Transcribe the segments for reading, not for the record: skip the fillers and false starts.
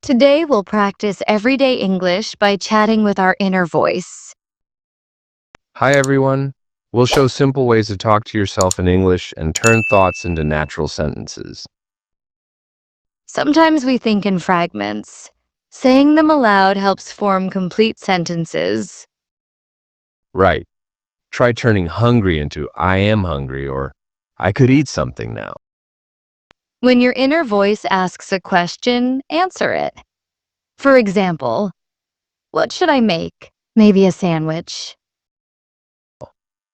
Today, we'll practice everyday English by chatting with our inner voice. Hi, everyone. We'll show simple ways to talk to yourself in English and turn thoughts into natural sentences. Sometimes we think in fragments. Saying them aloud helps form complete sentences. Right. Try turning hungry into I am hungry or I could eat something now. When your inner voice asks a question, answer it. For example, what should I make? Maybe a sandwich.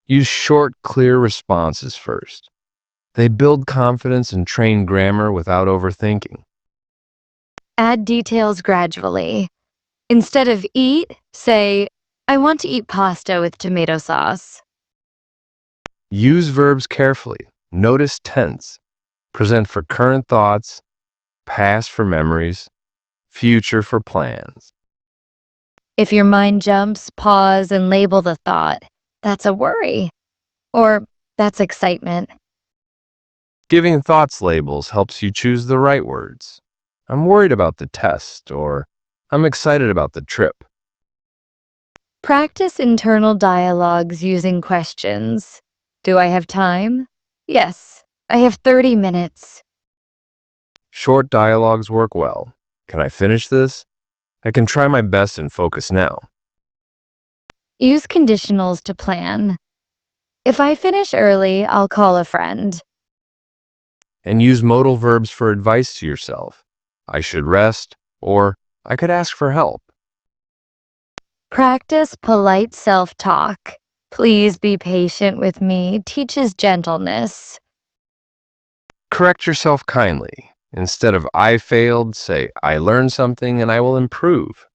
Use short, clear responses first. They build confidence and train grammar without overthinking. Add details gradually. Instead of eat, say, I want to eat pasta with tomato sauce. Use verbs carefully. Notice tense. Present for current thoughts, past for memories, future for plans. If your mind jumps, pause and label the thought. That's a worry. Or that's excitement. Giving thoughts labels helps you choose the right words. I'm worried about the test, or I'm excited about the trip. Practice internal dialogues using questions. Do I have time? Yes, I have 30 minutes. Short dialogues work well. Can I finish this? I can try my best and focus now. Use conditionals to plan. If I finish early, I'll call a friend. And use modal verbs for advice to yourself. I should rest, or I could ask for help. Practice polite self-talk. Please be patient with me teaches gentleness. Correct yourself kindly. Instead of I failed, say I learned something and I will improve.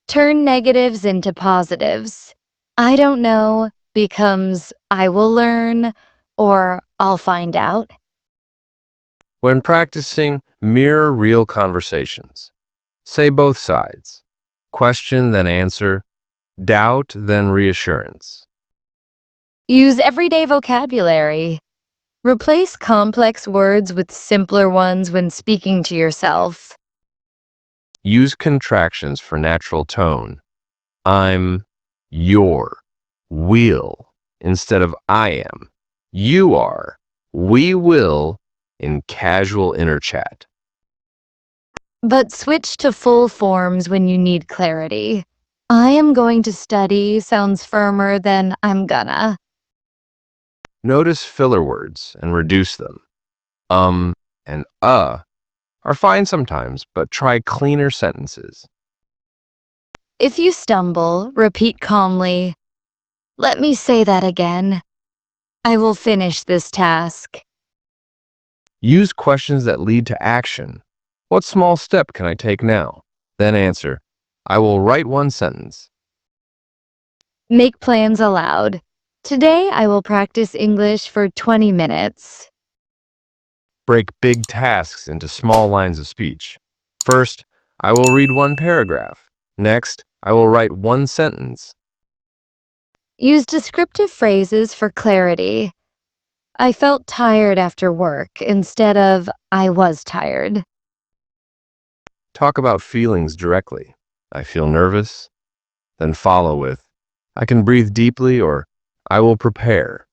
Turn negatives into positives. I don't know becomes I will learn or I'll find out. When practicing, mirror real conversations. Say both sides. Question, then answer. Doubt, then reassurance. Use everyday vocabulary. Replace complex words with simpler ones when speaking to yourself. Use contractions for natural tone. I'm, your, will, instead of I am. You are, we will, in casual inner chat. But switch to full forms when you need clarity. I am going to study sounds firmer than I'm gonna. Notice filler words and reduce them. And are fine sometimes, but try cleaner sentences. If you stumble, repeat calmly. Let me say that again. I will finish this task. Use questions that lead to action. What small step can I take now? Then answer, I will write one sentence. Make plans aloud. Today I will practice English for 20 minutes. Break big tasks into small lines of speech. First, I will read one paragraph. Next, I will write one sentence. Use descriptive phrases for clarity. I felt tired after work instead of I was tired. Talk about feelings directly. I feel nervous. Then follow with, I can breathe deeply or I will prepare.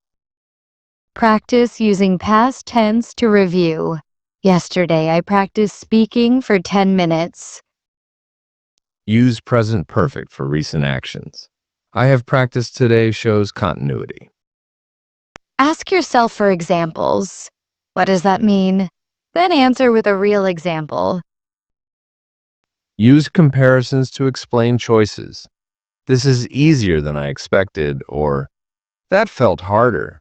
Practice using past tense to review. Yesterday I practiced speaking for 10 minutes. Use present perfect for recent actions. I have practiced today shows continuity. Ask yourself for examples. What does that mean? Then answer with a real example. Use comparisons to explain choices. This is easier than I expected, or that felt harder.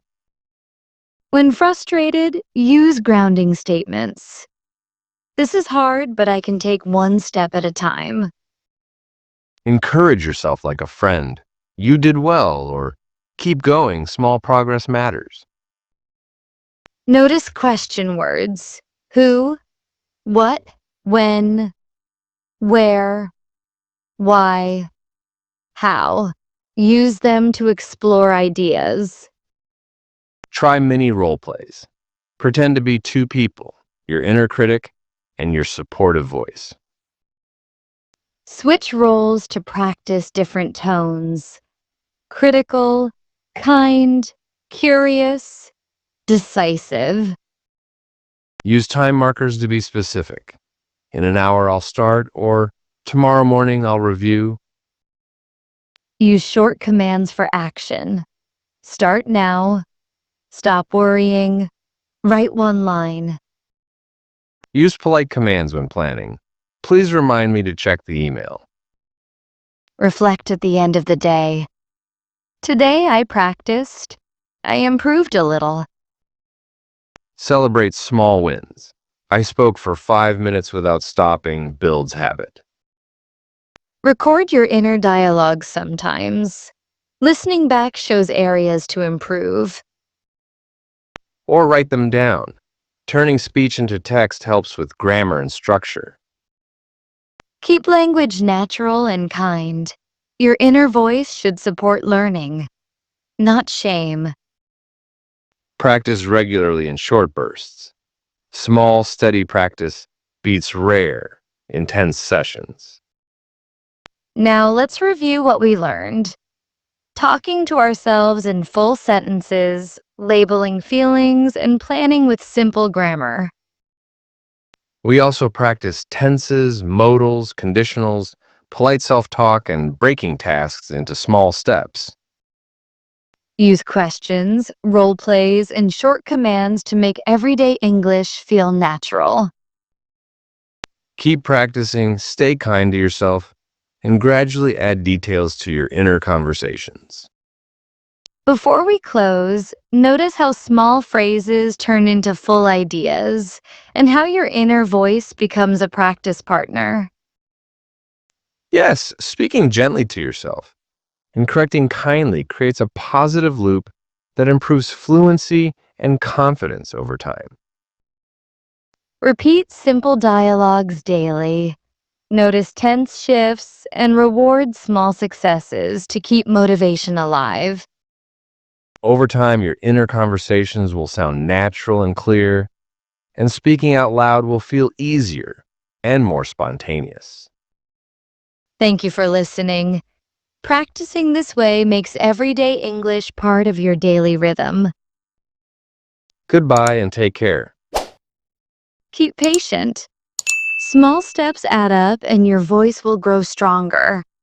When frustrated, use grounding statements. This is hard, but I can take one step at a time. Encourage yourself like a friend. You did well, or keep going, small progress matters. Notice question words. Who, what, when, where, why, how. Use them to explore ideas. Try mini role plays. Pretend to be two people, your inner critic and your supportive voice. Switch roles to practice different tones: critical, kind, curious, decisive. Use time markers to be specific. In an hour, I'll start, or tomorrow morning, I'll review. Use short commands for action: start now, stop worrying, write one line. Use polite commands when planning. Please remind me to check the email. Reflect at the end of the day: today I practiced. I improved a little. Celebrate small wins. I spoke for 5 minutes without stopping builds habit. Record your inner dialogue sometimes. Listening back shows areas to improve. Or write them down. Turning speech into text helps with grammar and structure. Keep language natural and kind. Your inner voice should support learning, not shame. Practice regularly in short bursts. Small, steady practice beats rare, intense sessions. Now let's review what we learned. Talking to ourselves in full sentences, labeling feelings, and planning with simple grammar. We also practice tenses, modals, conditionals, polite self-talk, and breaking tasks into small steps. Use questions, role plays, and short commands to make everyday English feel natural. Keep practicing, stay kind to yourself, and gradually add details to your inner conversations. Before we close, notice how small phrases turn into full ideas and how your inner voice becomes a practice partner. Yes, speaking gently to yourself and correcting kindly creates a positive loop that improves fluency and confidence over time. Repeat simple dialogues daily. Notice tense shifts and reward small successes to keep motivation alive. Over time, your inner conversations will sound natural and clear, and speaking out loud will feel easier and more spontaneous. Thank you for listening. Practicing this way makes everyday English part of your daily rhythm. Goodbye and take care. Keep patient. Small steps add up and your voice will grow stronger.